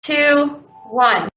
Two, one.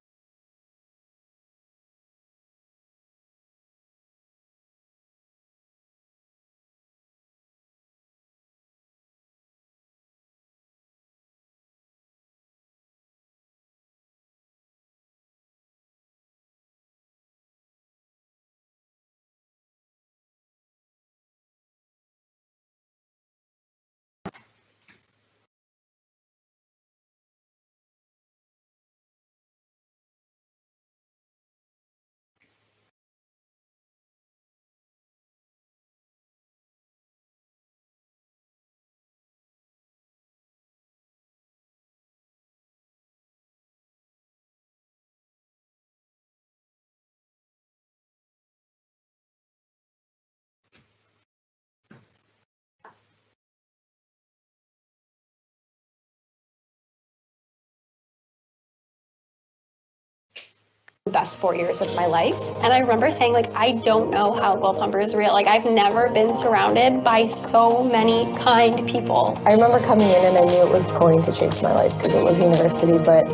Best 4 years of my life. And I remember saying, like, I don't know how Guelph-Humber is real. Like, I've never been surrounded by so many kind people. I remember coming in and I knew it was going to change my life because it was university, but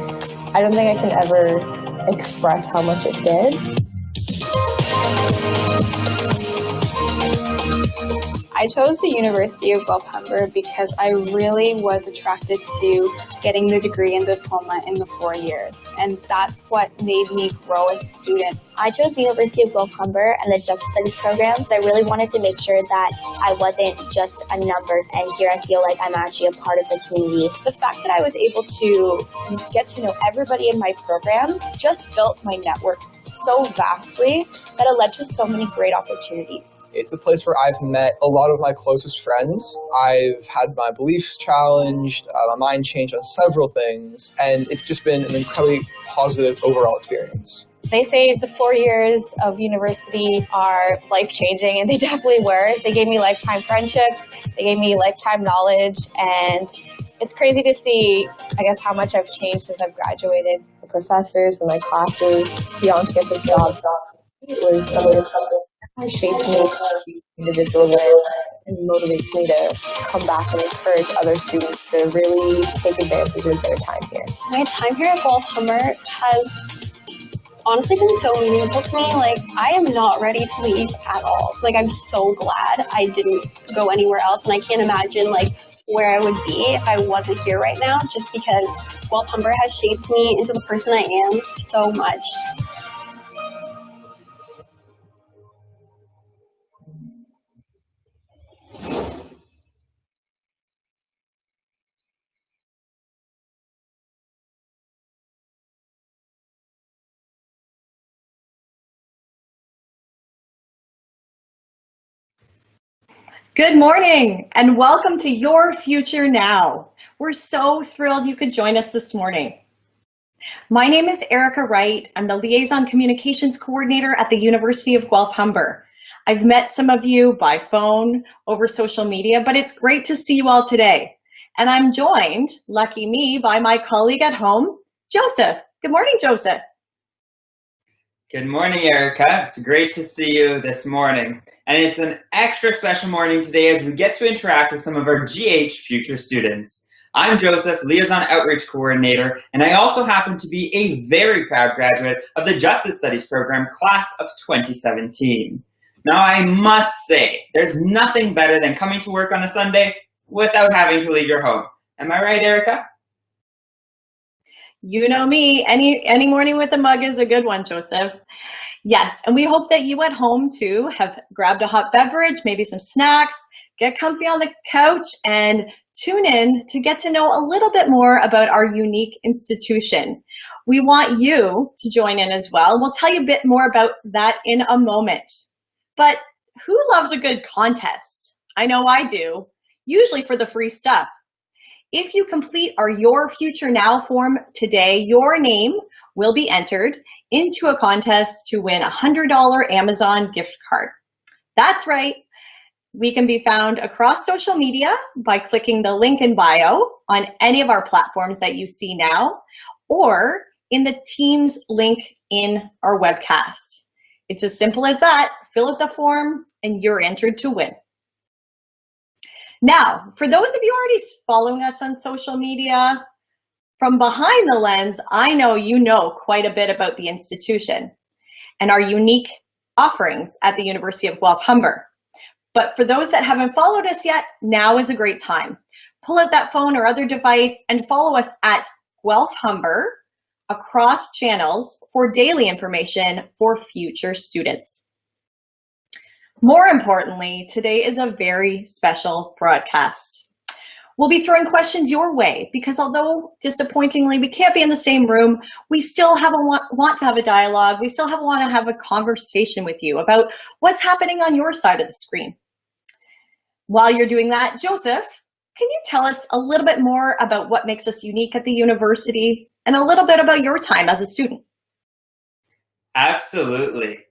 I don't think I can ever express how much it did. I chose the University of Guelph-Humber because I really was attracted to getting the degree and diploma in the 4 years, and that's what made me grow as a student. I chose the University of Guelph-Humber and the Just Studies programs. I really wanted to make sure that I wasn't just a number, and here I feel like I'm actually a part of the community. The fact that I was able to get to know everybody in my program just built my network so vastly that it led to so many great opportunities. It's a place where I've met a lot of my closest friends. I've had my beliefs challenged, my mind changed on several things, and it's just been an incredibly positive overall experience. They say the 4 years of university are life-changing, and they definitely were. They gave me lifetime friendships, they gave me lifetime knowledge, and it's crazy to see, I guess, how much I've changed since I've graduated. The professors and my classes, the on-campus jobs, it was something that shaped me as an individual and motivates me to come back and encourage other students to really take advantage of their time here. My time here at Guelph-Humber has honestly been so meaningful to me. Like, I am not ready to leave at all. Like, I'm so glad I didn't go anywhere else, and I can't imagine, like, where I would be if I wasn't here right now, just because Guelph-Humber has shaped me into the person I am so much. Good morning and welcome to Your Future Now. We're so thrilled you could join us this morning. My name is Erica Wright. I'm the Liaison Communications Coordinator at the University of Guelph-Humber. I've met some of you by phone, over social media, but it's great to see you all today. And I'm joined, lucky me, by my colleague at home, Joseph. Good morning, Joseph. Good morning, Erica. It's great to see you this morning. And it's an extra special morning today as we get to interact with some of our GH future students. I'm Joseph, Liaison Outreach Coordinator, and I also happen to be a very proud graduate of the Justice Studies program, class of 2017. Now, I must say, there's nothing better than coming to work on a Sunday without having to leave your home. Am I right, Erica? You know me, any morning with a mug is a good one, Joseph. Yes, and we hope that you at home too have grabbed a hot beverage, maybe some snacks, get comfy on the couch and tune in to get to know a little bit more about our unique institution. We want you to join in as well. We'll tell you a bit more about that in a moment. But who loves a good contest? I know I do, usually for the free stuff. If you complete our Your Future Now form today, your name will be entered into a contest to win a $100 Amazon gift card. That's right. We can be found across social media by clicking the link in bio on any of our platforms that you see now, or in the Teams link in our webcast. It's as simple as that. Fill out the form and you're entered to win. Now, for those of you already following us on social media, from behind the lens, I know you know quite a bit about the institution and our unique offerings at the University of Guelph-Humber. But for those that haven't followed us yet, now is a great time. Pull out that phone or other device and follow us at Guelph-Humber across channels for daily information for future students. More importantly, today is a very special broadcast. We'll be throwing questions your way because although disappointingly we can't be in the same room, we still want to have a dialogue. We still want to have a conversation with you about what's happening on your side of the screen. While you're doing that, Joseph, can you tell us a little bit more about what makes us unique at the university and a little bit about your time as a student? Absolutely.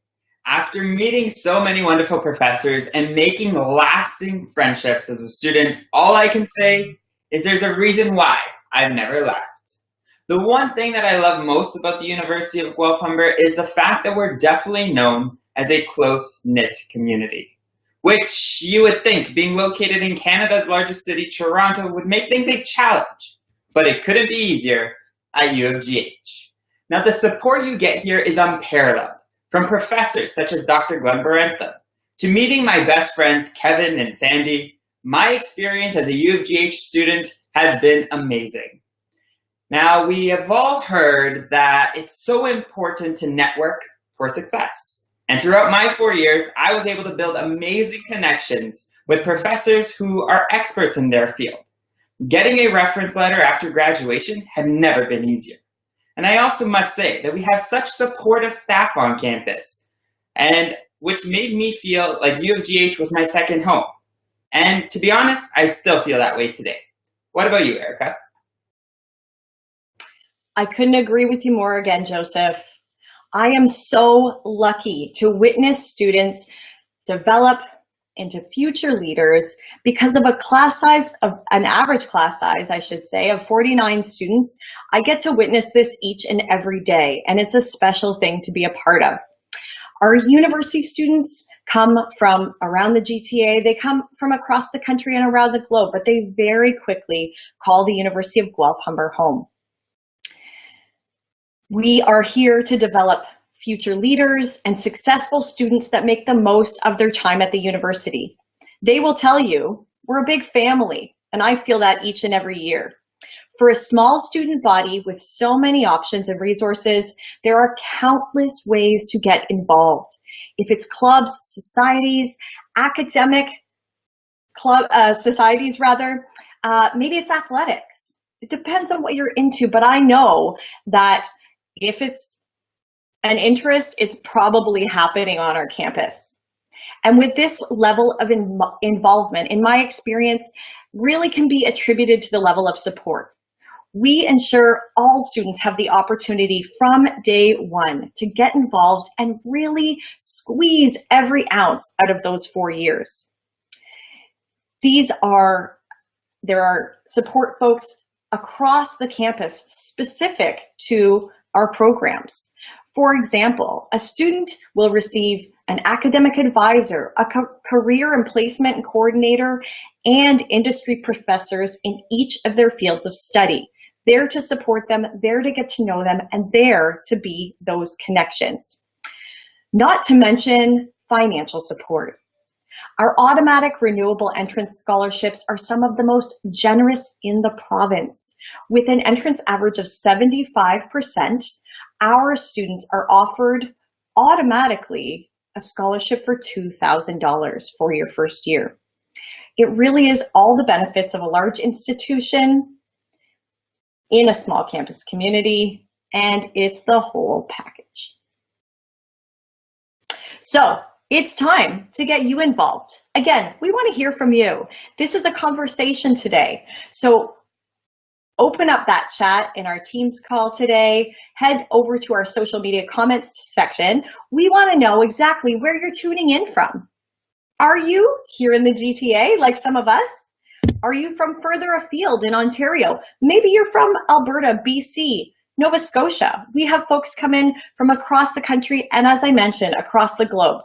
After meeting so many wonderful professors and making lasting friendships as a student, all I can say is there's a reason why I've never left. The one thing that I love most about the University of Guelph-Humber is the fact that we're definitely known as a close-knit community, which you would think being located in Canada's largest city, Toronto, would make things a challenge, but it couldn't be easier at U of GH. Now, the support you get here is unparalleled. From professors such as Dr. Glenn Barentham, to meeting my best friends Kevin and Sandy, my experience as a U of GH student has been amazing. Now, we have all heard that it's so important to network for success. And throughout my 4 years, I was able to build amazing connections with professors who are experts in their field. Getting a reference letter after graduation had never been easier. And I also must say that we have such supportive staff on campus, and which made me feel like U of GH was my second home. And to be honest, I still feel that way today. What about you, Erica? I couldn't agree with you more again, Joseph. I am so lucky to witness students develop into future leaders because of a class size of an average class size, I should say, of 49 students. I get to witness this each and every day, and it's a special thing to be a part of. Our university students come from around the GTA, they come from across the country and around the globe, but they very quickly call the University of Guelph-Humber home. We are here to develop future leaders and successful students that make the most of their time at the university. They will tell you, we're a big family, and I feel that each and every year. For a small student body with so many options and resources, there are countless ways to get involved. If it's clubs, societies, academic societies rather, maybe it's athletics. It depends on what you're into, but I know that if it's an interest, it's probably happening on our campus. And with this level of involvement, in my experience, really can be attributed to the level of support. We ensure all students have the opportunity from day one to get involved and really squeeze every ounce out of those 4 years. There are support folks across the campus specific to our programs. For example, a student will receive an academic advisor, a career and placement coordinator, and industry professors in each of their fields of study, there to support them, there to get to know them, and there to be those connections. Not to mention financial support. Our automatic renewable entrance scholarships are some of the most generous in the province. With an entrance average of 75%, our students are offered automatically a scholarship for $2,000 for your first year. It really is all the benefits of a large institution in a small campus community, and it's the whole package. So it's time to get you involved. Again, we want to hear from you. This is a conversation today. So open up that chat in our Teams call today. Head over to our social media comments section. We want to know exactly where you're tuning in from. Are you here in the GTA like some of us? Are you from further afield in Ontario? Maybe you're from Alberta, BC, Nova Scotia. We have folks come in from across the country and, as I mentioned, across the globe.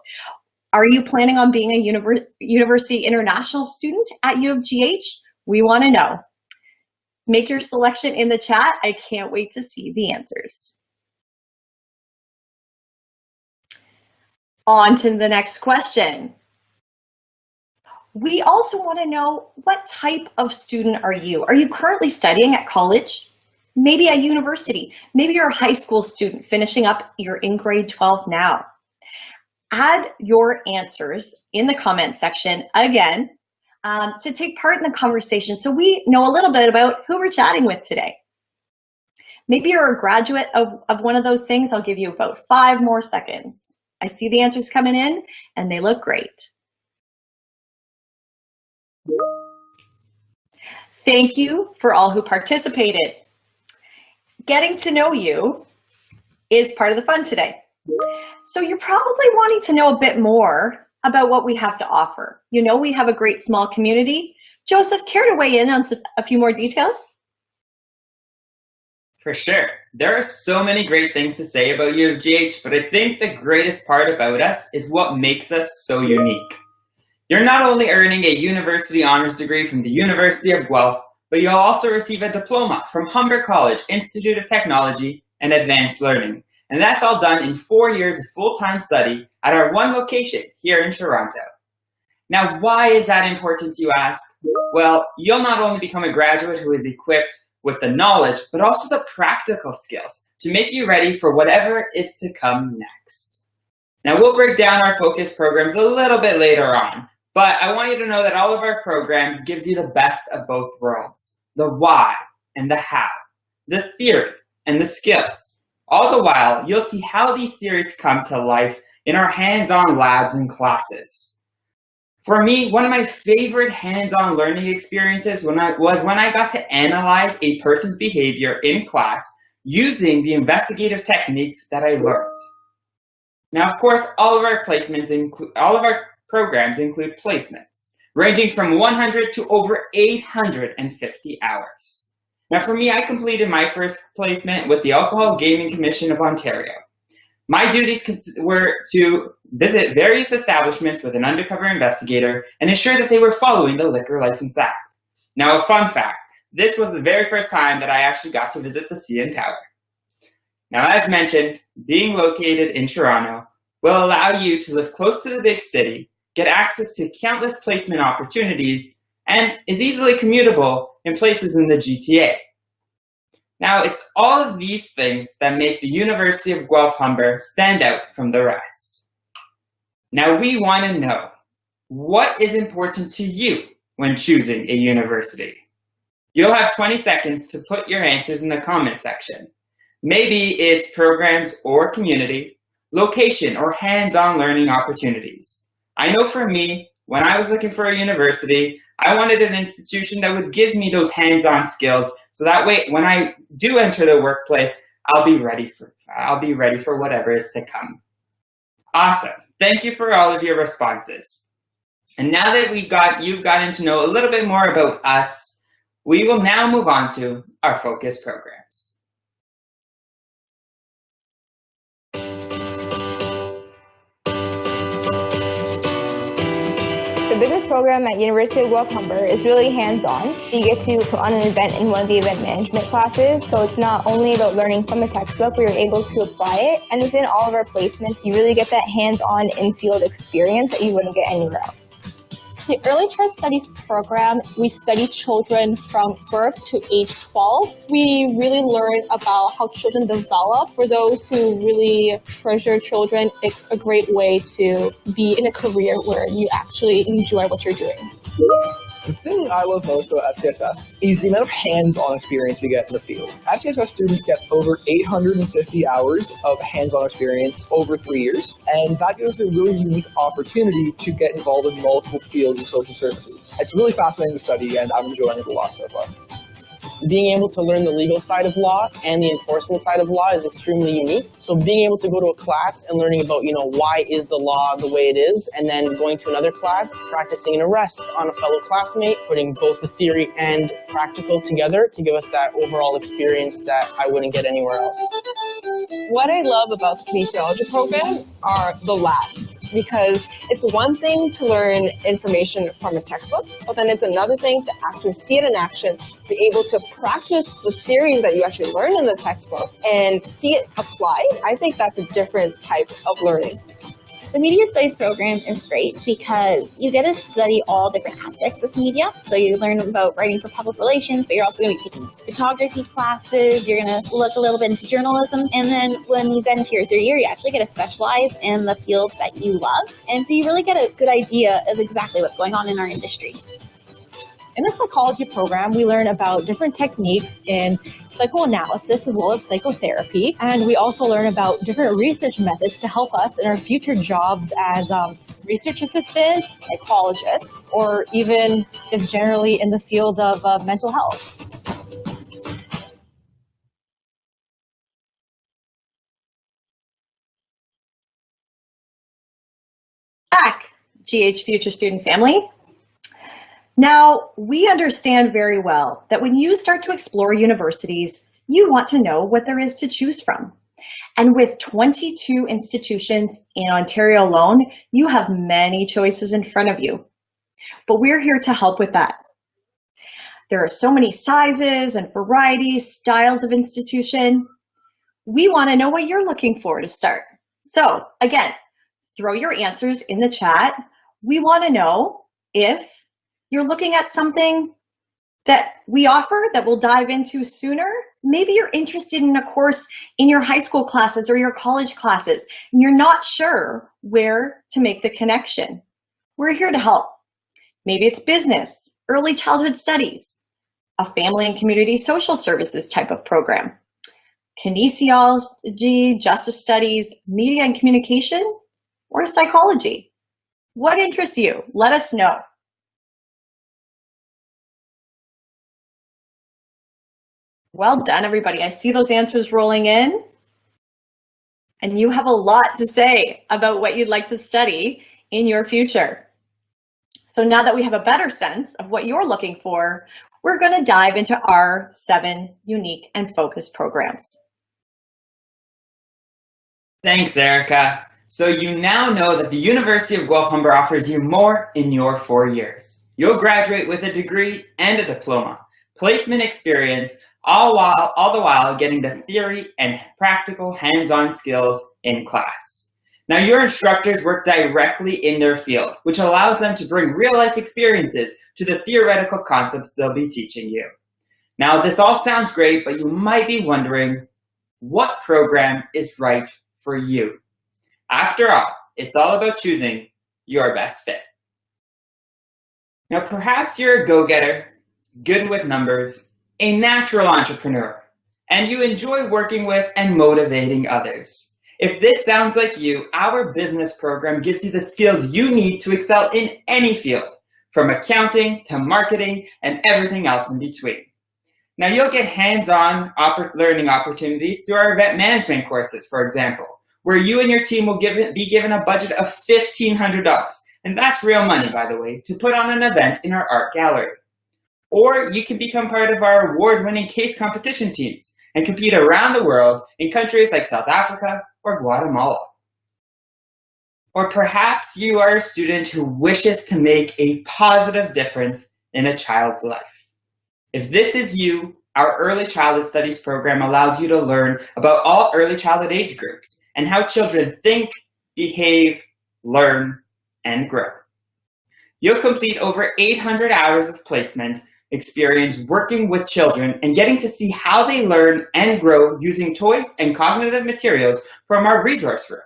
Are you planning on being a University International student at U of GH? We want to know. Make your selection in the chat. I can't wait to see the answers. On to the next question. We also want to know, what type of student are you? Are you currently studying at college? Maybe at university? Maybe you're a high school student finishing up, you're in grade 12 now. Add your answers in the comment section again to take part in the conversation so we know a little bit about who we're chatting with today. Maybe you're a graduate of one of those things. I'll give you about 5 more seconds. I see the answers coming in and they look great. Thank you for all who participated. Getting to know you is part of the fun today. So you're probably wanting to know a bit more about what we have to offer. You know, we have a great small community. Joseph, care to weigh in on a few more details? For sure. There are so many great things to say about U of GH, but I think the greatest part about us is what makes us so unique. You're not only earning a university honors degree from the University of Guelph, but you'll also receive a diploma from Humber College, Institute of Technology and Advanced Learning. And that's all done in 4 years of full-time study at our one location here in Toronto. Now, why is that important, you ask? Well, you'll not only become a graduate who is equipped with the knowledge, but also the practical skills to make you ready for whatever is to come next. Now, we'll break down our focus programs a little bit later on, but I want you to know that all of our programs gives you the best of both worlds, the why and the how, the theory and the skills. All the while, you'll see how these theories come to life in our hands-on labs and classes. For me, one of my favorite hands-on learning experiences was when I got to analyze a person's behavior in class using the investigative techniques that I learned. Now, of course, all of our programs include placements, ranging from 100 to over 850 hours. Now, for me, I completed my first placement with the Alcohol Gaming Commission of Ontario. My duties were to visit various establishments with an undercover investigator and ensure that they were following the Liquor License Act. Now, a fun fact, this was the very first time that I actually got to visit the CN Tower. Now, as mentioned, being located in Toronto will allow you to live close to the big city, get access to countless placement opportunities, and is easily commutable in places in the GTA. Now, it's all of these things that make the University of Guelph-Humber stand out from the rest. Now, we want to know, what is important to you when choosing a university? You'll have 20 seconds to put your answers in the comment section. Maybe it's programs or community, location or hands-on learning opportunities. I know for me, when I was looking for a university, I wanted an institution that would give me those hands-on skills, so that way when I do enter the workplace, I'll be ready for whatever is to come. Awesome. Thank you for all of your responses. And now that you've gotten to know a little bit more about us, we will now move on to our focus programs. The business program at University of Guelph-Humber is really hands-on. You get to put on an event in one of the event management classes, so it's not only about learning from the textbook, we are able to apply it. And within all of our placements, you really get that hands-on in-field experience that you wouldn't get anywhere else. The Early Child Studies program, we study children from birth to age 12. We really learn about how children develop. For those who really treasure children, it's a great way to be in a career where you actually enjoy what you're doing. The thing I love most about FCSS is the amount of hands-on experience we get in the field. FCSS students get over 850 hours of hands-on experience over 3 years, and that gives us a really unique opportunity to get involved in multiple fields of social services. It's really fascinating to study, and I'm enjoying it a lot so far. Being able to learn the legal side of law and the enforcement side of law is extremely unique. So being able to go to a class and learning about, why is the law the way it is, and then going to another class, practicing an arrest on a fellow classmate, putting both the theory and practical together to give us that overall experience that I wouldn't get anywhere else. What I love about the kinesiology program are the labs, because it's one thing to learn information from a textbook, but then it's another thing to actually see it in action, be able to practice the theories that you actually learn in the textbook and see it applied. I think that's a different type of learning. The media studies program is great because you get to study all different aspects of media. So you learn about writing for public relations, but you're also going to be taking photography classes. You're going to look a little bit into journalism. And then when you get into your third year, you actually get to specialize in the field that you love. And so you really get a good idea of exactly what's going on in our industry. In the psychology program, we learn about different techniques in psychoanalysis as well as psychotherapy, and we also learn about different research methods to help us in our future jobs as research assistants, psychologists, or even just generally in the field of mental health. Back, GH Future Student Family. Now, we understand very well that when you start to explore universities, you want to know what there is to choose from. And with 22 institutions in Ontario alone, you have many choices in front of you. But we're here to help with that. There are so many sizes and varieties, styles of institution. We want to know what you're looking for to start. So again, throw your answers in the chat. We want to know if you're looking at something that we offer that we'll dive into sooner. Maybe you're interested in a course in your high school classes or your college classes, and you're not sure where to make the connection. We're here to help. Maybe it's business, early childhood studies, a family and community social services type of program, kinesiology, justice studies, media and communication, or psychology. What interests you? Let us know. Well done, everybody. I see those answers rolling in. And you have a lot to say about what you'd like to study in your future. So now that we have a better sense of what you're looking for, we're going to dive into our 7 unique and focused programs. Thanks, Erica. So you now know that the University of Guelph-Humber offers you more in your 4 years. You'll graduate with a degree and a diploma, placement experience, all the while getting the theory and practical hands-on skills in class. Now, your instructors work directly in their field, which allows them to bring real-life experiences to the theoretical concepts they'll be teaching you. Now, this all sounds great, but you might be wondering, what program is right for you? After all, it's all about choosing your best fit. Now, perhaps you're a go-getter, good with numbers, a natural entrepreneur, and you enjoy working with and motivating others. If this sounds like you, our business program gives you the skills you need to excel in any field, from accounting to marketing and everything else in between. Now you'll get hands-on learning opportunities through our event management courses, for example, where you and your team will be given a budget of $1,500, and that's real money, by the way, to put on an event in our art gallery. Or you can become part of our award-winning case competition teams and compete around the world in countries like South Africa or Guatemala. Or perhaps you are a student who wishes to make a positive difference in a child's life. If this is you, our Early Childhood Studies program allows you to learn about all early childhood age groups and how children think, behave, learn, and grow. You'll complete over 800 hours of placement experience working with children and getting to see how they learn and grow using toys and cognitive materials from our resource room.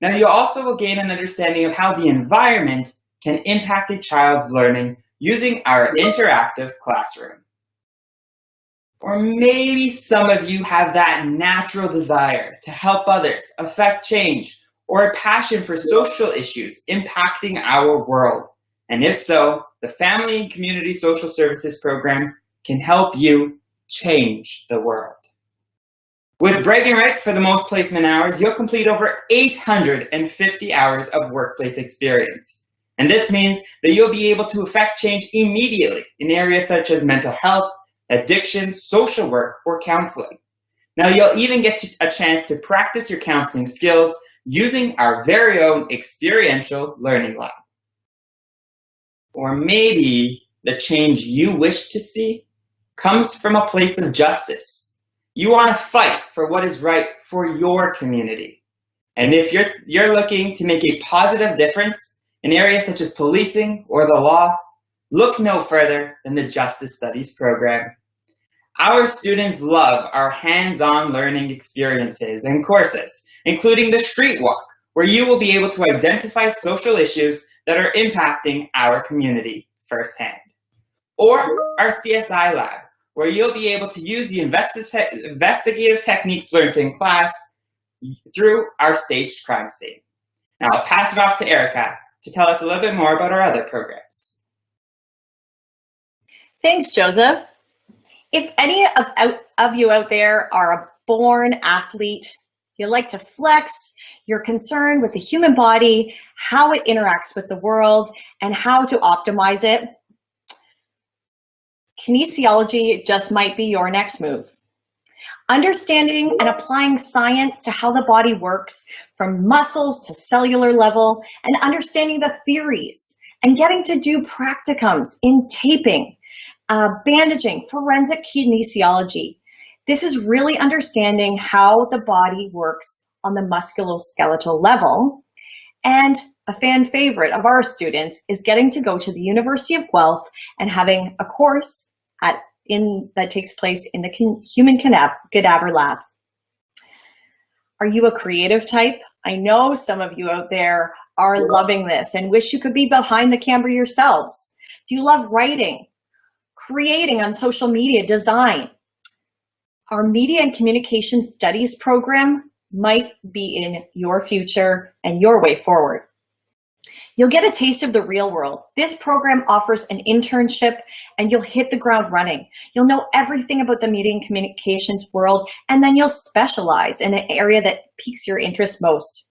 Now you also will gain an understanding of how the environment can impact a child's learning using our interactive classroom. Or maybe some of you have that natural desire to help others, affect change, or a passion for social issues impacting our world. And if so, the Family and Community Social Services program can help you change the world. With bragging rights for the most placement hours, you'll complete over 850 hours of workplace experience. And this means that you'll be able to affect change immediately in areas such as mental health, addiction, social work, or counseling. Now you'll even get a chance to practice your counseling skills using our very own experiential learning lab. Or maybe the change you wish to see comes from a place of justice. You want to fight for what is right for your community. And if you're looking to make a positive difference in areas such as policing or the law, look no further than the Justice Studies program. Our students love our hands-on learning experiences and courses, including the Street Walk, where you will be able to identify social issues that are impacting our community firsthand. Or our CSI lab, where you'll be able to use the investigative techniques learned in class through our staged crime scene. Now I'll pass it off to Erica to tell us a little bit more about our other programs. Thanks, Joseph. If any of you out there are a born athlete, you like to flex, you're concerned with the human body, how it interacts with the world, and how to optimize it, kinesiology just might be your next move. Understanding and applying science to how the body works from muscles to cellular level, and understanding the theories, and getting to do practicums in taping, bandaging, forensic kinesiology. This is really understanding how the body works on the musculoskeletal level. And a fan favorite of our students is getting to go to the University of Guelph and having a course that takes place in the Human Cadaver Labs. Are you a creative type? I know some of you out there are loving this and wish you could be behind the camera yourselves. Do you love writing, creating on social media, design? Our Media and Communication Studies program might be in your future and your way forward. You'll get a taste of the real world. This program offers an internship and you'll hit the ground running. You'll know everything about the media and communications world, and then you'll specialize in an area that piques your interest most.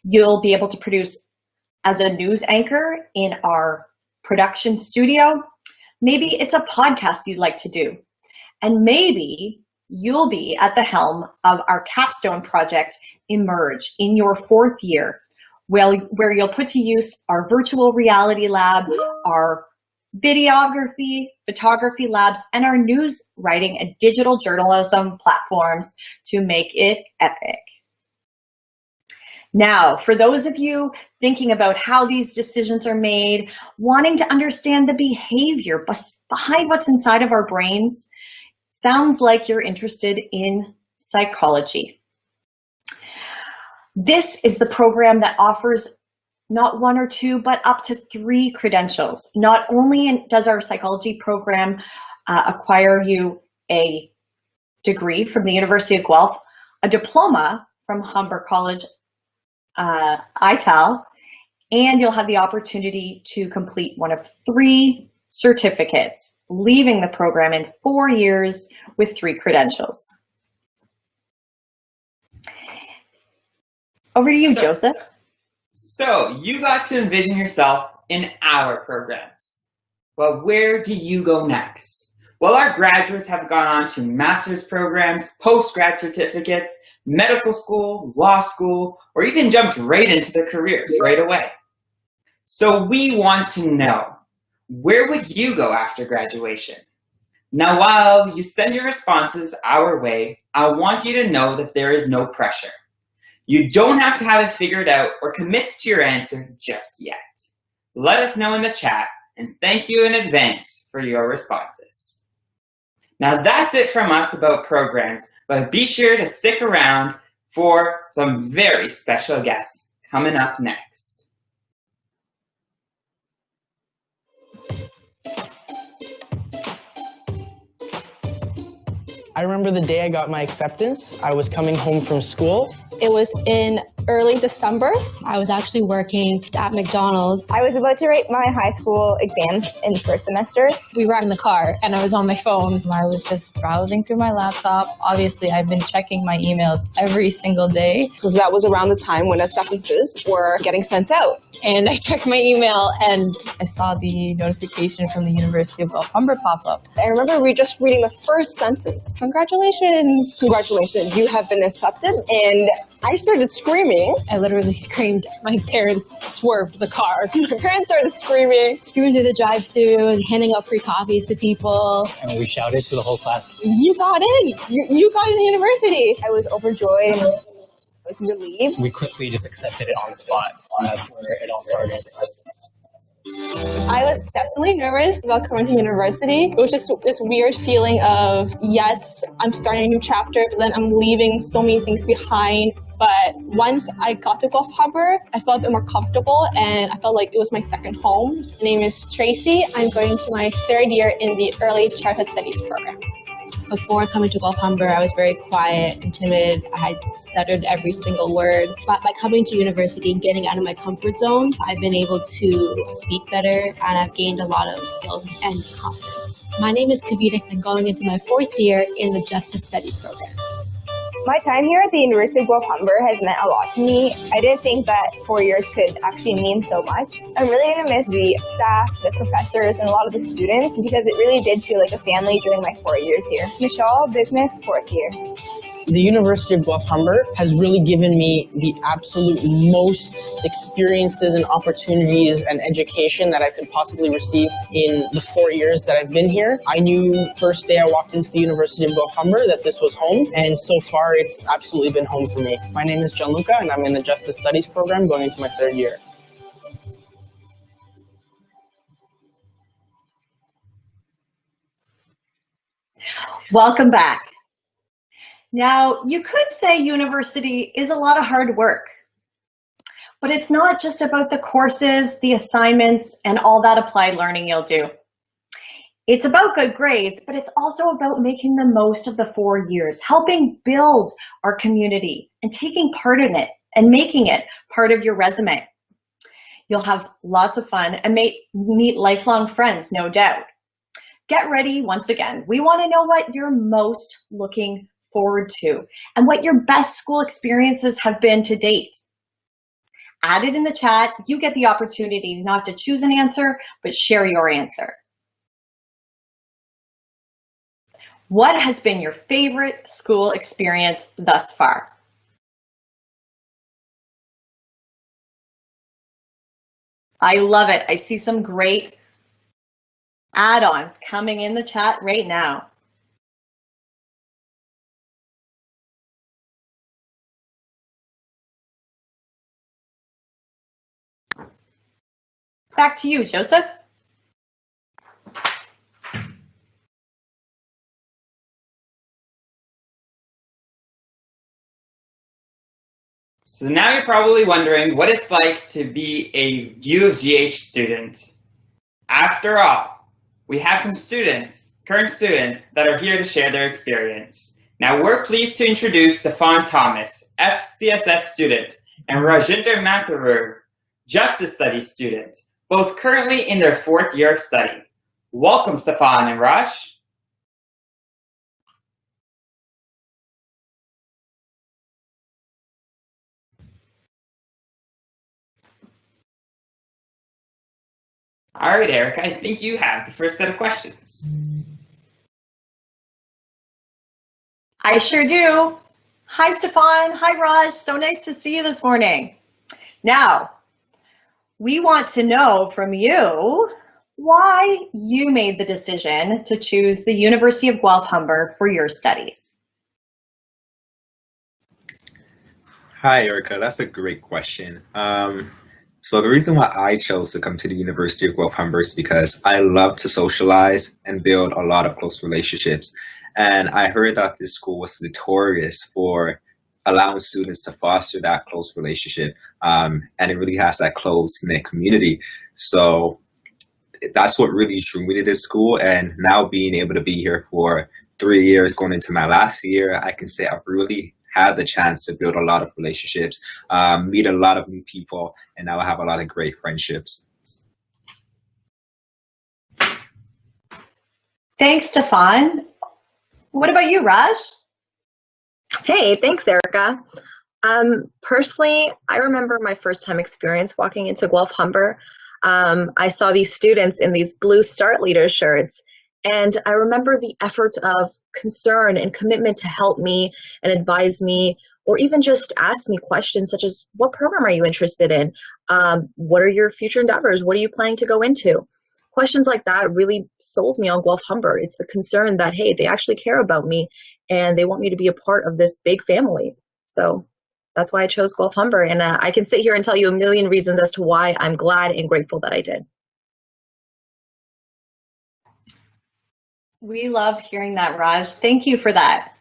You'll be able to produce as a news anchor in our production studio. Maybe it's a podcast you'd like to do. And maybe you'll be at the helm of our capstone project, Emerge, in your 4th year, where you'll put to use our virtual reality lab, our videography, photography labs, and our news writing and digital journalism platforms to make it epic. Now, for those of you thinking about how these decisions are made, wanting to understand the behavior behind what's inside of our brains, sounds like you're interested in psychology. This is the program that offers not 1 or 2, but up to 3 credentials. Not only does our psychology program acquire you a degree from the University of Guelph, a diploma from Humber College, ITAL, and you'll have the opportunity to complete one of 3 certificates, leaving the program in 4 years with 3 credentials. Over to you, Joseph. So you got to envision yourself in our programs. Well, where do you go next? Well, our graduates have gone on to master's programs, post-grad certificates, medical school, law school, or even jumped right into their careers right away. So we want to know, where would you go after graduation? Now, while you send your responses our way, I want you to know that there is no pressure. You don't have to have it figured out or commit to your answer just yet. Let us know in the chat, and thank you in advance for your responses. Now that's it from us about programs, but be sure to stick around for some very special guests coming up next. I remember the day I got my acceptance. I was coming home from school. It was in early December. I was actually working at McDonald's. I was about to write my high school exams in the first semester. We were in the car and I was on my phone. I was just browsing through my laptop. Obviously, I've been checking my emails every single day. So that was around the time when acceptances were getting sent out. And I checked my email and I saw the notification from the University of Guelph-Humber pop up. I remember just reading the first sentence. Congratulations. Congratulations, you have been accepted. And I started screaming. I literally screamed. My parents swerved the car. My parents started screaming. Screaming through the drive-thru, handing out free coffees to people. And we shouted to the whole class, You got in! You got in the university! I was overjoyed and was relieved. we quickly just accepted it on the spot. That's where it all started. I was definitely nervous about coming to university. It was just this weird feeling of, yes, I'm starting a new chapter, but then I'm leaving so many things behind. But once I got to Guelph-Humber, I felt a bit more comfortable and I felt like it was my second home. My name is Tracy. I'm going to my 3rd year in the Early Childhood Studies program. Before coming to Guelph-Humber, I was very quiet and timid. I had stuttered every single word. But by coming to university and getting out of my comfort zone, I've been able to speak better and I've gained a lot of skills and confidence. My name is Kavita. I'm going into my 4th year in the Justice Studies program. My time here at the University of Guelph-Humber has meant a lot to me. I didn't think that 4 years could actually mean so much. I'm really going to miss the staff, the professors, and a lot of the students because it really did feel like a family during my 4 years here. Michelle, business, 4th year. The University of Guelph-Humber has really given me the absolute most experiences and opportunities and education that I could possibly receive in the 4 years that I've been here. I knew first day I walked into the University of Guelph-Humber that this was home, and so far it's absolutely been home for me. My name is Gianluca, and I'm in the Justice Studies program going into my 3rd year. Welcome back. Now, you could say university is a lot of hard work, but it's not just about the courses, the assignments, and all that applied learning you'll do. It's about good grades, but it's also about making the most of the 4 years, helping build our community and taking part in it and making it part of your resume. You'll have lots of fun and meet lifelong friends, no doubt. Get ready once again. We want to know what you're most looking forward to and what your best school experiences have been to date. Add it in the chat. You get the opportunity not to choose an answer, but share your answer. What has been your favorite school experience thus far? I love it. I see some great add-ons coming in the chat right now. Back to you, Joseph. So now you're probably wondering what it's like to be a U of GH student. After all, we have some students, current students, that are here to share their experience. Now we're pleased to introduce Stefan Thomas, FCSS student, and Rajinder Matharu, Justice Studies student, both currently in their 4th year of study. Welcome, Stefan and Raj. All right, Erica, I think you have the first set of questions. I sure do. Hi, Stefan. Hi, Raj. So nice to see you this morning. Now, we want to know from you why you made the decision to choose the University of Guelph-Humber for your studies. Hi, Erica. That's a great question. So the reason why I chose to come to the University of Guelph-Humber is because I love to socialize and build a lot of close relationships. And I heard that this school was notorious for allowing students to foster that close relationship. And it really has that close-knit community. So that's what really drew me to this school. And now being able to be here for 3 years, going into my last year, I can say I've really had the chance to build a lot of relationships, meet a lot of new people, and now I have a lot of great friendships. Thanks, Stefan. What about you, Raj? Hey, thanks, Erica. Personally, I remember my first time experience walking into Guelph-Humber. I saw these students in these blue Start Leaders shirts, and I remember the effort of concern and commitment to help me and advise me, or even just ask me questions such as, what program are you interested in? What are your future endeavors? What are you planning to go into? Questions like that really sold me on Guelph-Humber. It's the concern that, hey, they actually care about me and they want me to be a part of this big family. So that's why I chose Guelph-Humber. And I can sit here and tell you a million reasons as to why I'm glad and grateful that I did. We love hearing that, Raj. Thank you for that.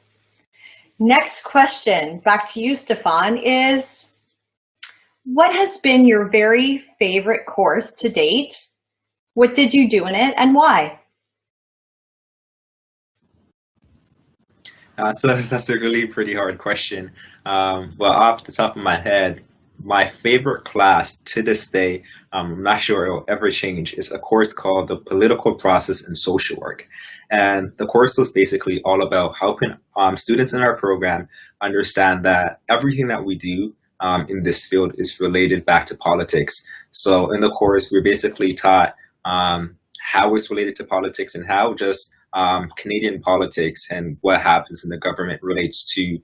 Next question, back to you, Stefan, is what has been your very favorite course to date? What did you do in it and why? So that's a really pretty hard question. But off the top of my head, my favorite class to this day, I'm not sure it will ever change, is a course called the Political Process and Social Work. And the course was basically all about helping students in our program understand that everything that we do in this field is related back to politics. So in the course, we're basically taught how it's related to politics and how just Canadian politics and what happens in the government relates to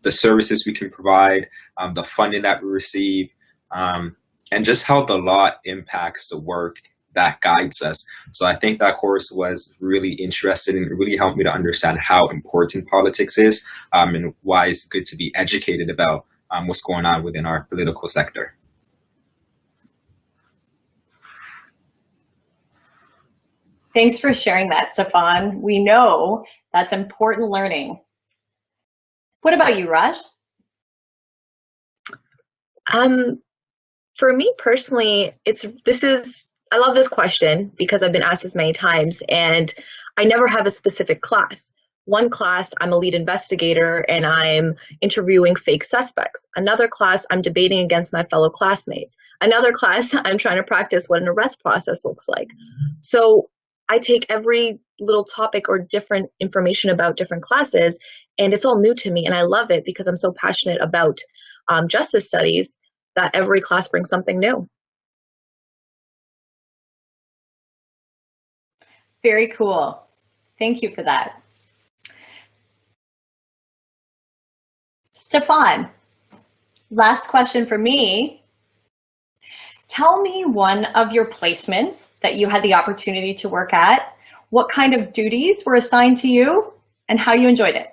the services we can provide, the funding that we receive, and just how the law impacts the work that guides us. So I think that course was really interesting and it really helped me to understand how important politics is and why it's good to be educated about what's going on within our political sector. Thanks for sharing that, Stefan. We know that's important learning. What about you, Raj? For me personally, I love this question because I've been asked this many times and I never have a specific class. One class, I'm a lead investigator and I'm interviewing fake suspects. Another class, I'm debating against my fellow classmates. Another class, I'm trying to practice what an arrest process looks like. So I take every little topic or different information about different classes and it's all new to me and I love it because I'm so passionate about justice studies that every class brings something new. Very cool. Thank you for that. Stefan, last question for me. Tell me one of your placements that you had the opportunity to work at. What kind of duties were assigned to you and how you enjoyed it?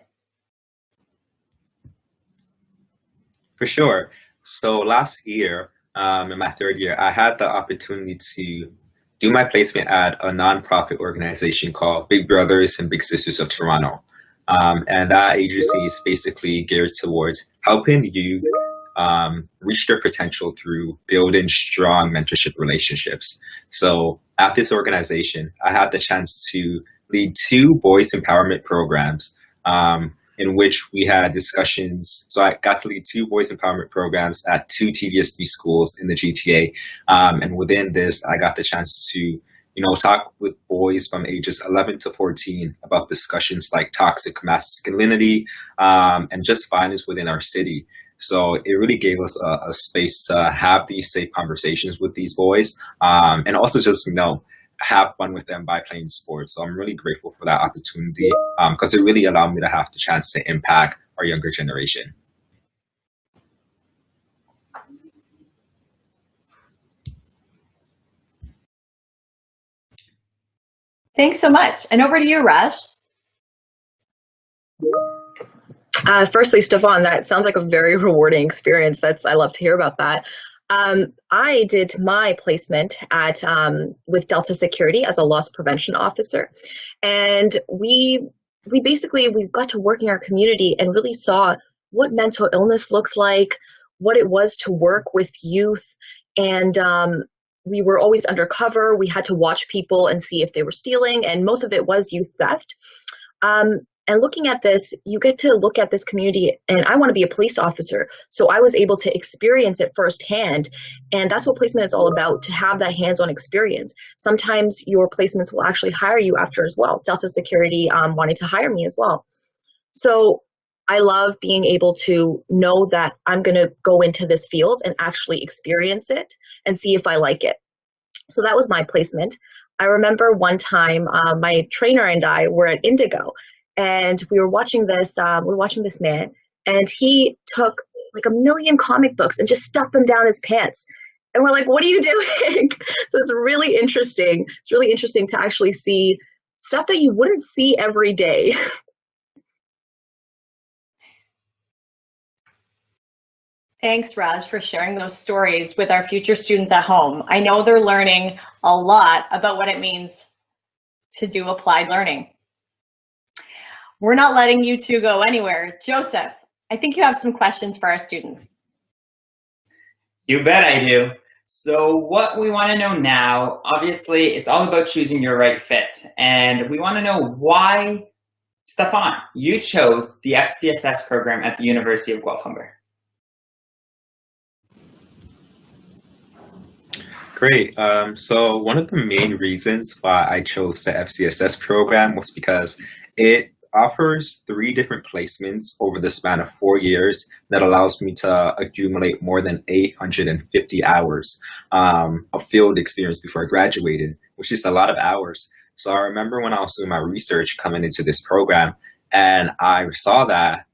For sure. So last year, in my 3rd year, I had the opportunity to do my placement at a nonprofit organization called Big Brothers and Big Sisters of Toronto. And that agency is basically geared towards helping youth reach their potential through building strong mentorship relationships. So at this organization, I had the chance to lead 2 boys empowerment programs in which we had discussions. So I got to lead 2 boys empowerment programs at 2 TDSB schools in the GTA. And within this, I got the chance to, talk with boys from ages 11 to 14 about discussions like toxic masculinity, and just violence within our city. So it really gave us a space to have these safe conversations with these boys, and also just, have fun with them by playing sports. So I'm really grateful for that opportunity, because it really allowed me to have the chance to impact our younger generation. Thanks so much. And over to you, Raj. Firstly, Stefan, that sounds like a very rewarding experience. I love to hear about that. I did my placement at with Delta Security as a loss prevention officer, and we got to work in our community and really saw what mental illness looked like, what it was to work with youth, and we were always undercover. We had to watch people and see if they were stealing, and most of it was youth theft. And looking at this, you get to look at this community, and I want to be a police officer. So I was able to experience it firsthand. And that's what placement is all about, to have that hands-on experience. Sometimes your placements will actually hire you after as well. Delta Security wanted to hire me as well. So I love being able to know that I'm going to go into this field and actually experience it and see if I like it. So that was my placement. I remember one time my trainer and I were at Indigo, and we were watching this man, and he took like 1 million comic books and just stuffed them down his pants. And we're like, what are you doing? So it's really interesting. It's really interesting to actually see stuff that you wouldn't see every day. Thanks, Raj, for sharing those stories with our future students at home. I know they're learning a lot about what it means to do applied learning. We're not letting you two go anywhere. Joseph, I think you have some questions for our students. You bet I do. So what we want to know now, obviously, it's all about choosing your right fit. And we want to know why, Stefan, you chose the FCSS program at the University of Guelph-Humber. Great. So one of the main reasons why I chose the FCSS program was because it offers 3 different placements over the span of 4 years that allows me to accumulate more than 850 hours of field experience before I graduated, which is a lot of hours. So I remember when I was doing my research coming into this program, and I saw that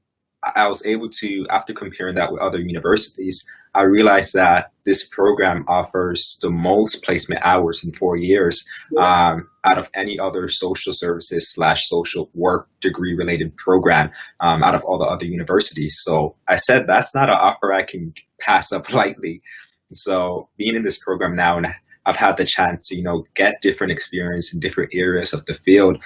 I was able to, after comparing that with other universities, I realized that this program offers the most placement hours in 4 years out of any other social services / social work degree related program out of all the other universities. So I said, that's not an offer I can pass up lightly. So being in this program now, and I've had the chance to, get different experience in different areas of the field,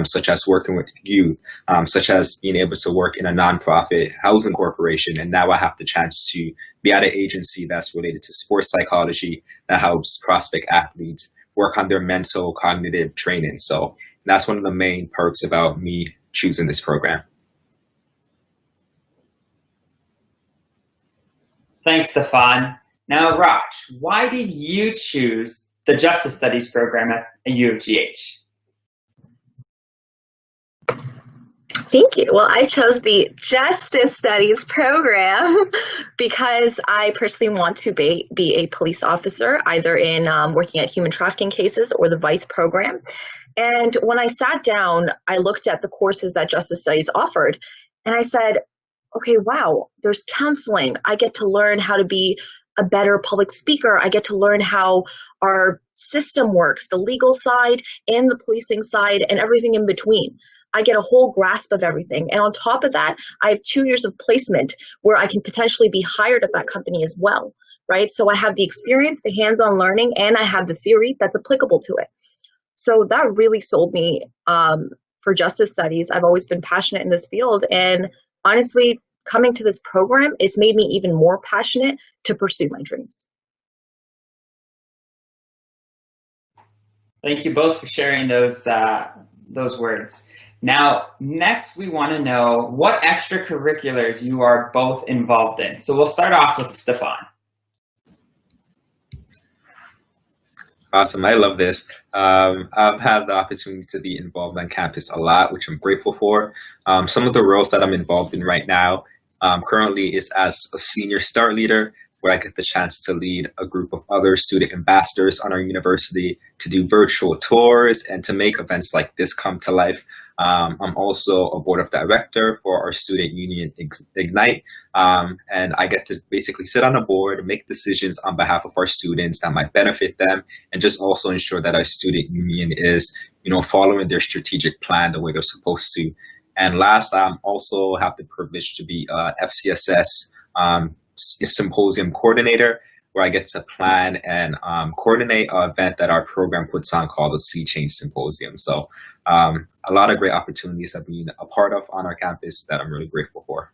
such as working with youth, such as being able to work in a nonprofit housing corporation. And now I have the chance to be at an agency that's related to sports psychology that helps prospect athletes work on their mental cognitive training. So that's one of the main perks about me choosing this program. Thanks, Stefan. Now, Raj, why did you choose the Justice Studies program at U of GH? Thank you. Well, I chose the Justice Studies program because I personally want to be a police officer, either in working at human trafficking cases or the VICE program. And when I sat down, I looked at the courses that Justice Studies offered, and I said, okay, wow, there's counseling. I get to learn how to be a better public speaker. I get to learn how our system works, the legal side and the policing side and everything in between. I get a whole grasp of everything. And on top of that, I have 2 years of placement where I can potentially be hired at that company as well, right? So I have the experience, the hands-on learning, and I have the theory that's applicable to it. So that really sold me for Justice Studies. I've always been passionate in this field, and honestly, coming to this program, it's made me even more passionate to pursue my dreams. Thank you both for sharing those words. Now, next we want to know what extracurriculars you are both involved in. So we'll start off with Stefan. Awesome. I love this. I've had the opportunity to be involved on campus a lot, which I'm grateful for. Some of the roles that I'm involved in right now currently is as a senior START leader, where I get the chance to lead a group of other student ambassadors on our university to do virtual tours and to make events like this come to life. I'm also a board of director for our student union Ignite, and I get to basically sit on a board, make decisions on behalf of our students that might benefit them, and just also ensure that our student union is, following their strategic plan the way they're supposed to. And last, I also have the privilege to be FCSS symposium coordinator, where I get to plan and coordinate an event that our program puts on called the Sea Change Symposium. So a lot of great opportunities I've been a part of on our campus that I'm really grateful for.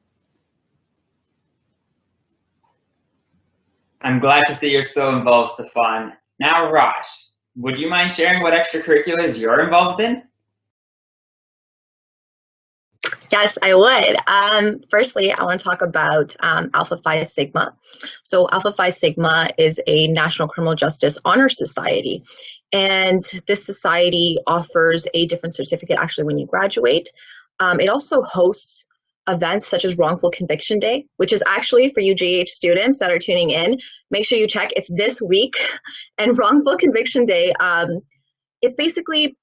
I'm glad to see you're so involved, Stefan. Now, Raj, would you mind sharing what extracurriculars you're involved in? Yes, I would. Firstly, I want to talk about Alpha Phi Sigma. So Alpha Phi Sigma is a National Criminal Justice Honor Society. And this society offers a different certificate actually when you graduate. It also hosts events such as Wrongful Conviction Day, which is actually for you GH students that are tuning in. Make sure you check. It's this week. And Wrongful Conviction Day, it's basically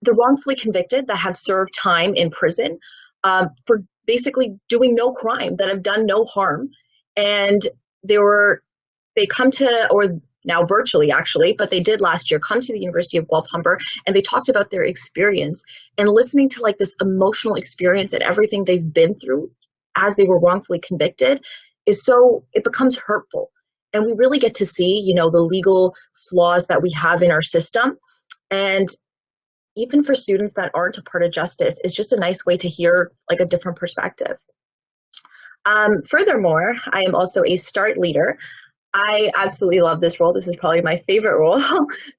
the wrongfully convicted that have served time in prison for basically doing no crime, that have done no harm. And they come to, or now virtually actually, but they did last year, come to the University of Guelph-Humber, and they talked about their experience, and listening to like this emotional experience and everything they've been through as they were wrongfully convicted it becomes hurtful. And we really get to see, the legal flaws that we have in our system. And even for students that aren't a part of justice, it's just a nice way to hear like a different perspective. Furthermore, I am also a START leader. I absolutely love this role. This is probably my favorite role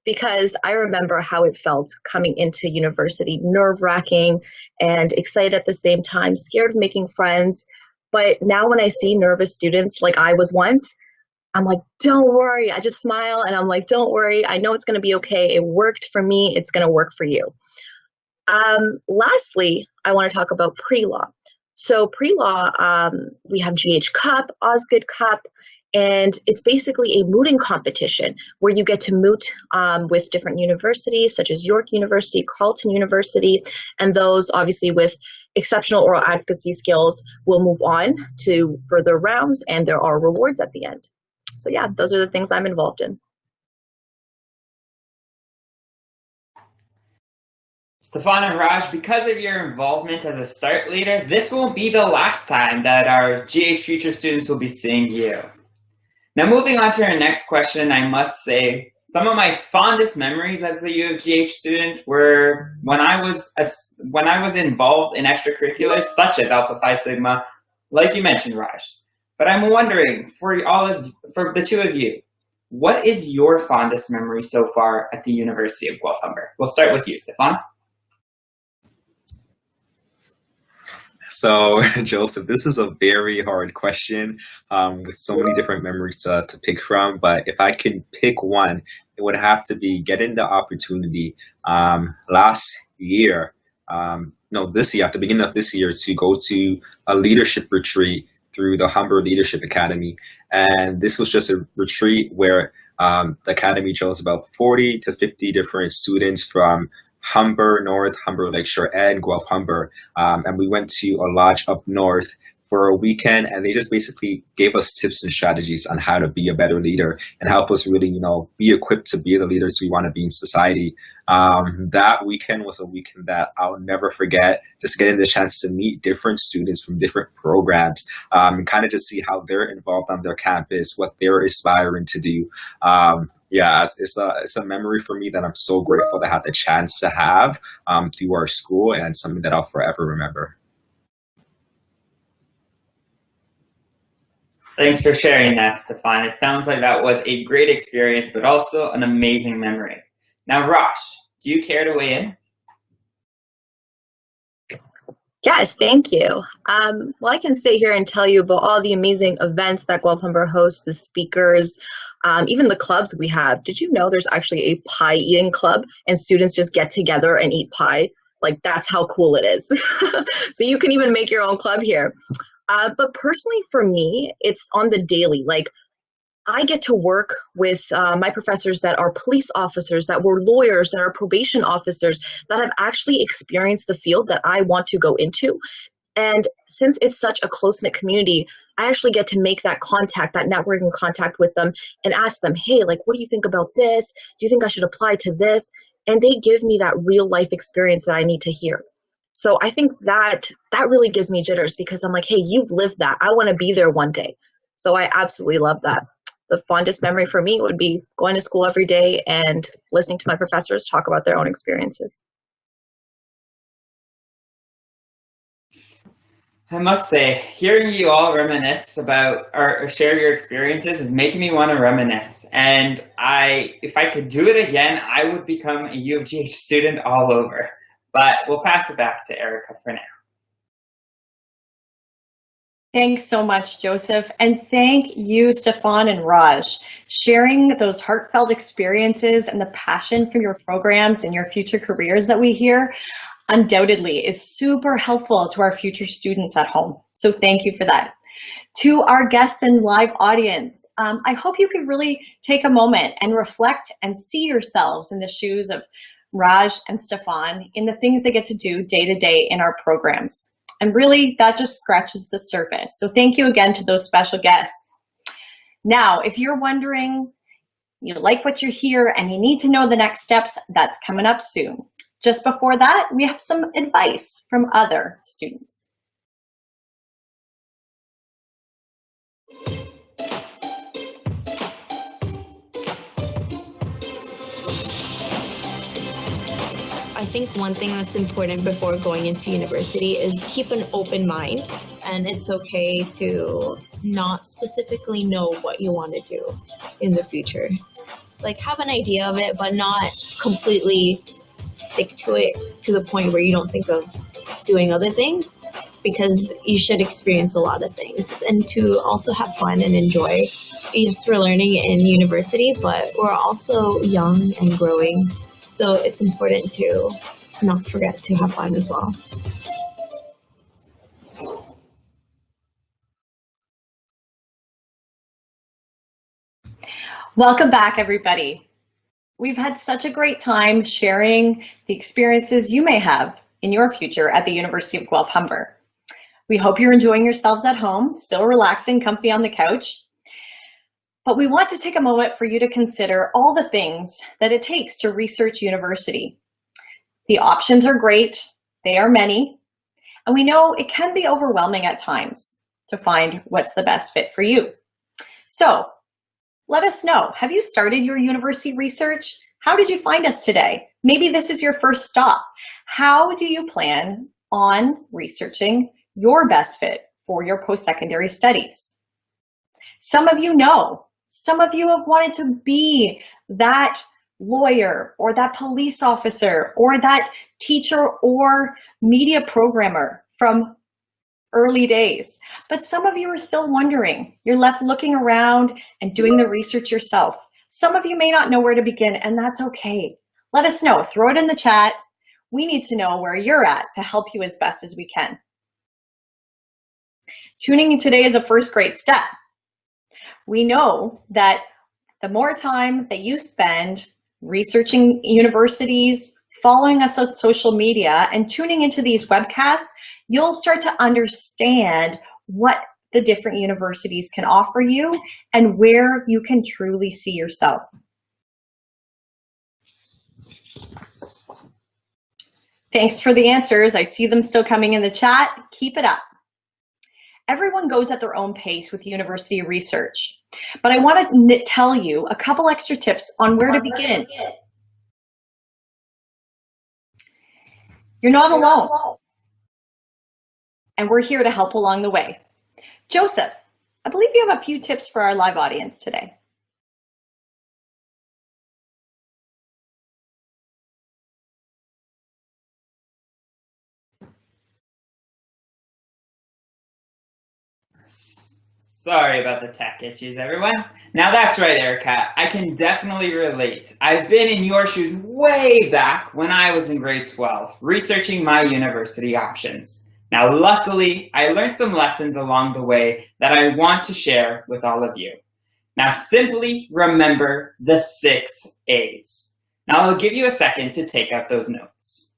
because I remember how it felt coming into university, nerve-wracking and excited at the same time, scared of making friends. But now when I see nervous students like I was once, I'm like, don't worry. I just smile and I'm like, don't worry. I know it's going to be okay. It worked for me. It's going to work for you. Lastly, I want to talk about pre-law. So pre-law, we have GH Cup, Osgood Cup, and it's basically a mooting competition where you get to moot with different universities such as York University, Carleton University, and those obviously with exceptional oral advocacy skills will move on to further rounds, and there are rewards at the end. So yeah, those are the things I'm involved in. Stefan and Raj, because of your involvement as a START leader, this won't be the last time that our GH future students will be seeing you. Now, moving on to our next question, I must say, some of my fondest memories as a U of GH student were when I was involved in extracurriculars such as Alpha Phi Sigma, like you mentioned, Raj. But I'm wondering, for the two of you, what is your fondest memory so far at the University of Guelph-Humber? We'll start with you, Stefan. So, Joseph, this is a very hard question with so many different memories to pick from. But if I can pick one, it would have to be getting the opportunity last year, this year, at the beginning of this year, to go to a leadership retreat through the Humber Leadership Academy. And this was just a retreat where the Academy chose about 40 to 50 different students from Humber North, Humber Lakeshore, and Guelph-Humber. And we went to a lodge up north for a weekend, and they just basically gave us tips and strategies on how to be a better leader and help us really, be equipped to be the leaders we want to be in society. That weekend was a weekend that I'll never forget, just getting the chance to meet different students from different programs, and kind of just see how they're involved on their campus, what they're aspiring to do. It's a memory for me that I'm so grateful to have the chance to have through our school, and something that I'll forever remember. Thanks for sharing that, Stefan. It sounds like that was a great experience, but also an amazing memory. Now, Raj, do you care to weigh in? Yes, thank you. Well, I can sit here and tell you about all the amazing events that Guelph-Humber hosts, the speakers, even the clubs we have. Did you know there's actually a pie eating club and students just get together and eat pie? Like, that's how cool it is. So you can even make your own club here. But personally, for me, it's on the daily. Like, I get to work with my professors that are police officers, that were lawyers, that are probation officers, that have actually experienced the field that I want to go into. And since it's such a close-knit community, I actually get to make that contact, that networking contact with them and ask them, hey, like, what do you think about this? Do you think I should apply to this? And they give me that real life experience that I need to hear. So I think that really gives me jitters because I'm like, hey, you've lived that. I want to be there one day. So I absolutely love that. The fondest memory for me would be going to school every day and listening to my professors talk about their own experiences. I must say, hearing you all reminisce about or share your experiences is making me want to reminisce. And if I could do it again, I would become a U of GH student all over. But we'll pass it back to Erica for now. Thanks so much, Joseph. And thank you, Stefan and Raj, sharing those heartfelt experiences and the passion for your programs and your future careers that we hear undoubtedly is super helpful to our future students at home. So thank you for that. To our guests and live audience, I hope you could really take a moment and reflect and see yourselves in the shoes of Raj and Stefan in the things they get to do day to day in our programs. And really, that just scratches the surface. So thank you again to those special guests. Now, if you're wondering, you like what you hear and you need to know the next steps, that's coming up soon. Just before that, we have some advice from other students. I think one thing that's important before going into university is keep an open mind, and it's okay to not specifically know what you want to do in the future. Like, have an idea of it, but not completely stick to it to the point where you don't think of doing other things, because you should experience a lot of things and to also have fun and enjoy. Yes, we're learning in university, but we're also young and growing. So it's important to not forget to have fun as well. Welcome back, everybody. We've had such a great time sharing the experiences you may have in your future at the University of Guelph-Humber. We hope you're enjoying yourselves at home, still relaxing, comfy on the couch. But we want to take a moment for you to consider all the things that it takes to research university. The options are great, they are many, and we know it can be overwhelming at times to find what's the best fit for you. So let us know, have you started your university research? How did you find us today? Maybe this is your first stop. How do you plan on researching your best fit for your post-secondary studies? Some of you know, some of you have wanted to be that lawyer or that police officer or that teacher or media programmer from early days. But some of you are still wondering. You're left looking around and doing the research yourself. Some of you may not know where to begin, and that's okay. Let us know. Throw it in the chat. We need to know where you're at to help you as best as we can. Tuning in today is a first great step. We know that the more time that you spend researching universities, following us on social media, and tuning into these webcasts, you'll start to understand what the different universities can offer you and where you can truly see yourself. Thanks for the answers. I see them still coming in the chat. Keep it up. Everyone goes at their own pace with university research, but I want to tell you a couple extra tips on where to begin. You're not alone, and we're here to help along the way. Joseph, I believe you have a few tips for our live audience today. Sorry about the tech issues, everyone. Now that's right, Erica. I can definitely relate. I've been in your shoes way back when I was in grade 12, researching my university options. Now, luckily, I learned some lessons along the way that I want to share with all of you. Now, simply remember the 6 A's. Now, I'll give you a second to take out those notes.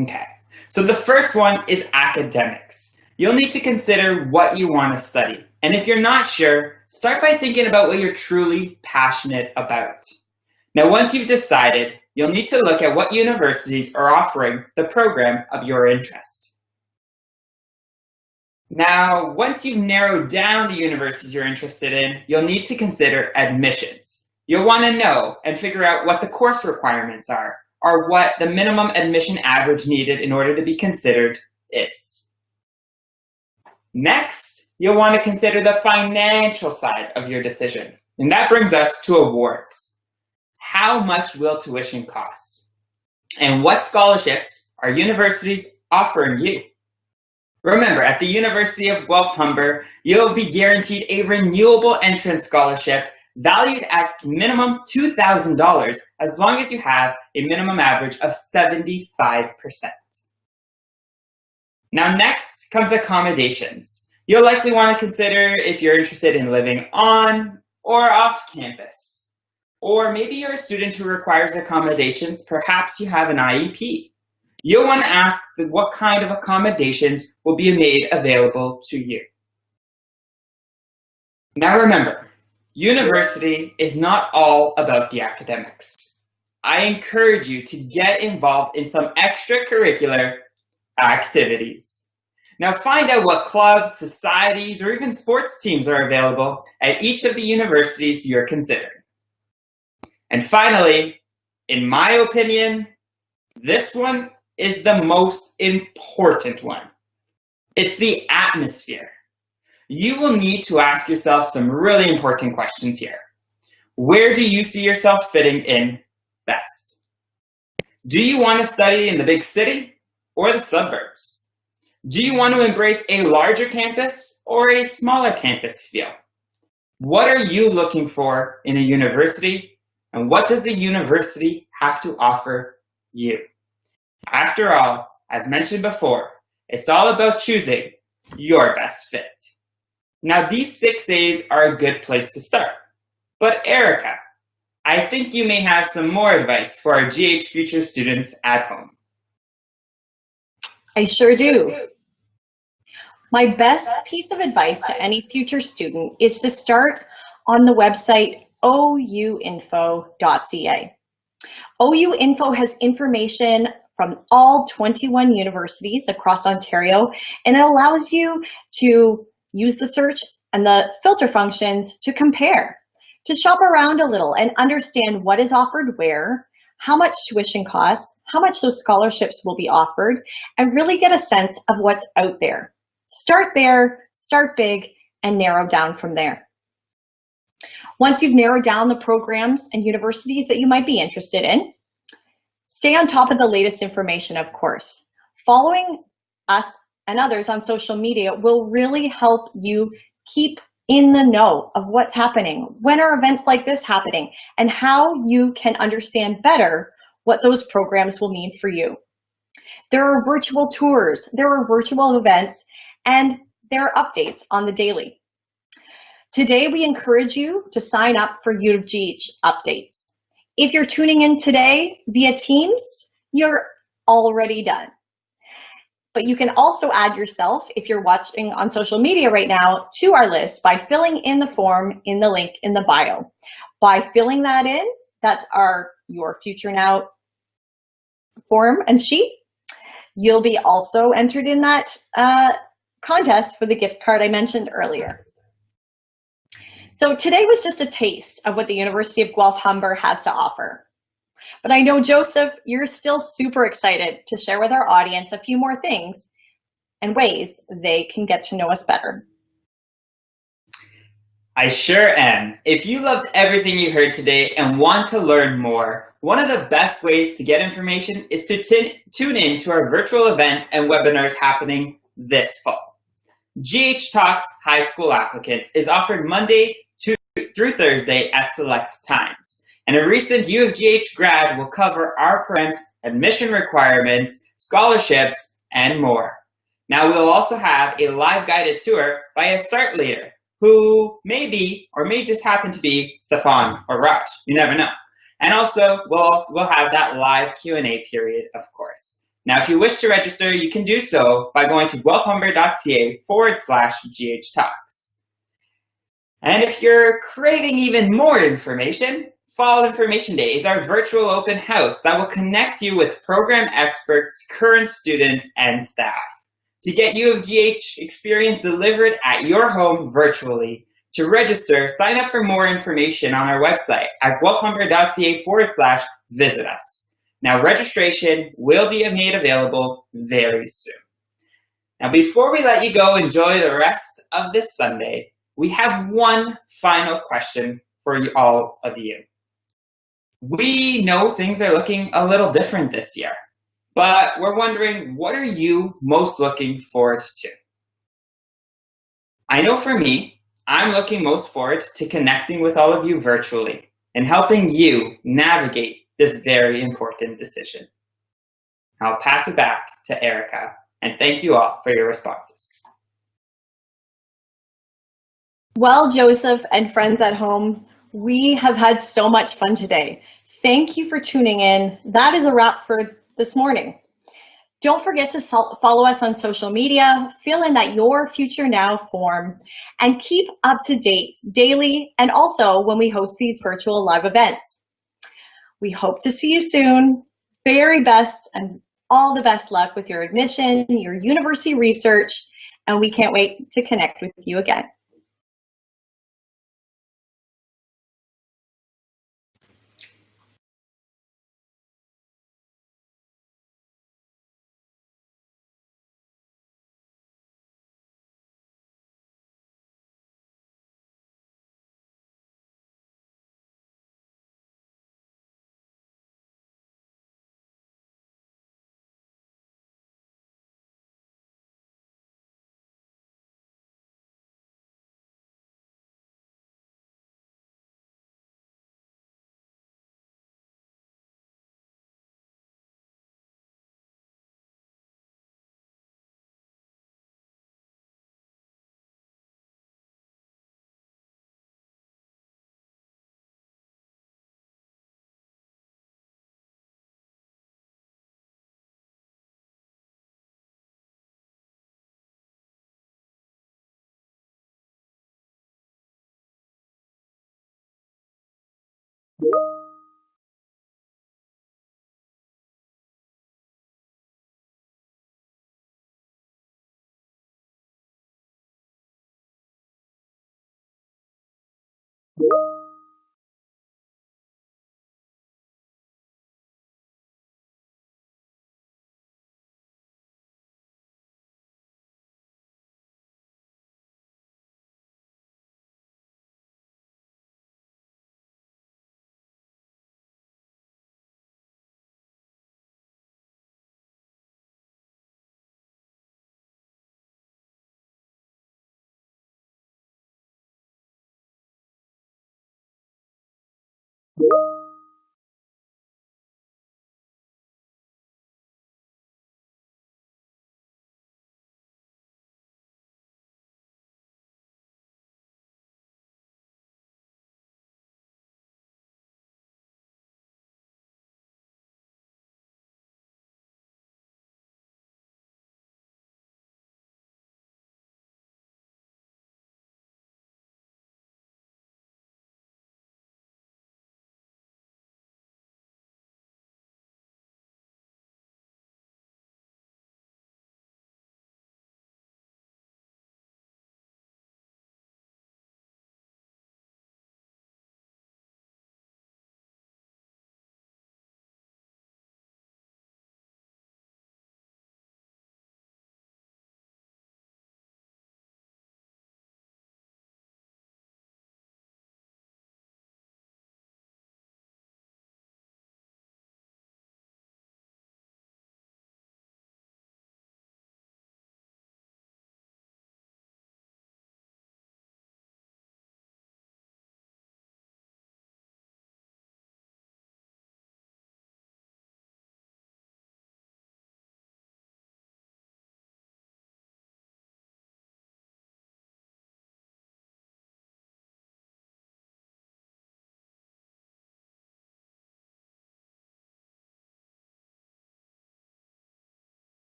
Okay, so the first one is academics. You'll need to consider what you want to study. And if you're not sure, start by thinking about what you're truly passionate about. Now, once you've decided, you'll need to look at what universities are offering the program of your interest. Now, once you've narrowed down the universities you're interested in, you'll need to consider admissions. You'll want to know and figure out what the course requirements are, or what the minimum admission average needed in order to be considered is. Next, you'll want to consider the financial side of your decision. And that brings us to awards. How much will tuition cost? And what scholarships are universities offering you? Remember, at the University of Guelph-Humber, you'll be guaranteed a renewable entrance scholarship valued at minimum $2,000 as long as you have a minimum average of 75%. Now next comes accommodations. You'll likely want to consider if you're interested in living on or off campus. Or maybe you're a student who requires accommodations, perhaps you have an IEP. You'll want to ask what kind of accommodations will be made available to you. Now remember, university is not all about the academics. I encourage you to get involved in some extracurricular activities. Now find out what clubs, societies, or even sports teams are available at each of the universities you're considering. And finally, in my opinion, this one is the most important one. It's the atmosphere. You will need to ask yourself some really important questions here. Where do you see yourself fitting in best? Do you want to study in the big city or the suburbs? Do you want to embrace a larger campus or a smaller campus feel? What are you looking for in a university, and what does the university have to offer you? After all, as mentioned before, it's all about choosing your best fit. Now, these 6 A's are a good place to start. But Erica, I think you may have some more advice for our GH Future students at home. I sure do. My best piece of advice to any future student is to start on the website ouinfo.ca. OUinfo has information from all 21 universities across Ontario, and it allows you to use the search and the filter functions to compare, to shop around a little and understand what is offered where, how much tuition costs, how much those scholarships will be offered, and really get a sense of what's out there. Start there, start big, and narrow down from there. Once you've narrowed down the programs and universities that you might be interested in, stay on top of the latest information, of course. Following us and others on social media will really help you keep in the know of what's happening, when are events like this happening, and how you can understand better what those programs will mean for you. There are virtual tours, there are virtual events, and there are updates on the daily. Today, we encourage you to sign up for U of GH updates. If you're tuning in today via Teams, you're already done. But you can also add yourself, if you're watching on social media right now, to our list by filling in the form in the link in the bio. By filling that in, that's our Your Future Now form and sheet. You'll be also entered in that contest for the gift card I mentioned earlier. So today was just a taste of what the University of Guelph-Humber has to offer. But I know, Joseph, you're still super excited to share with our audience a few more things and ways they can get to know us better. I sure am. If you loved everything you heard today and want to learn more, one of the best ways to get information is to tune in to our virtual events and webinars happening this fall. GH Talks High School Applicants is offered Monday through Thursday at select times. And a recent U of GH grad will cover our programs, admission requirements, scholarships, and more. Now we'll also have a live guided tour by a start leader who may be, or may just happen to be, Stefan or Raj. You never know. And also, we'll have that live Q&A period, of course. Now, if you wish to register, you can do so by going to guelphumber.ca/GH Talks. And if you're craving even more information, Fall Information Day is our virtual open house that will connect you with program experts, current students, and staff. To get U of GH experience delivered at your home virtually, to register, sign up for more information on our website at guelphumber.ca/visit us. Now, registration will be made available very soon. Now, before we let you go enjoy the rest of this Sunday, we have one final question for all of you. We know things are looking a little different this year, but we're wondering, what are you most looking forward to? I know for me, I'm looking most forward to connecting with all of you virtually and helping you navigate this very important decision. I'll pass it back to Erica, and thank you all for your responses. Well, Joseph and friends at home, we have had so much fun today. Thank you for tuning in. That is a wrap for this morning. Don't forget to follow us on social media, fill in that Your Future Now form, and keep up to date daily and also when we host these virtual live events. We hope to see you soon. Very best and all the best luck with your admission, your university research, and we can't wait to connect with you again.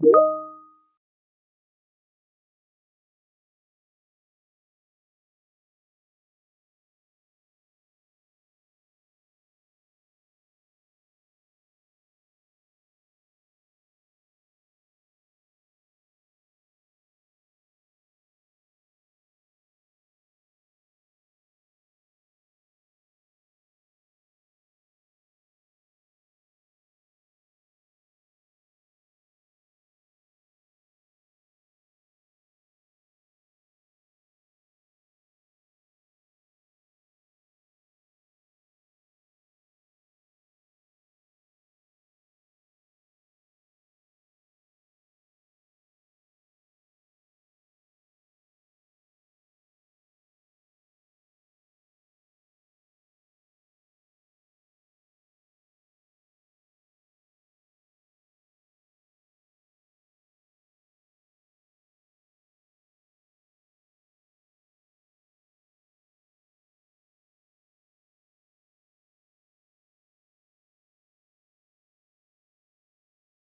you.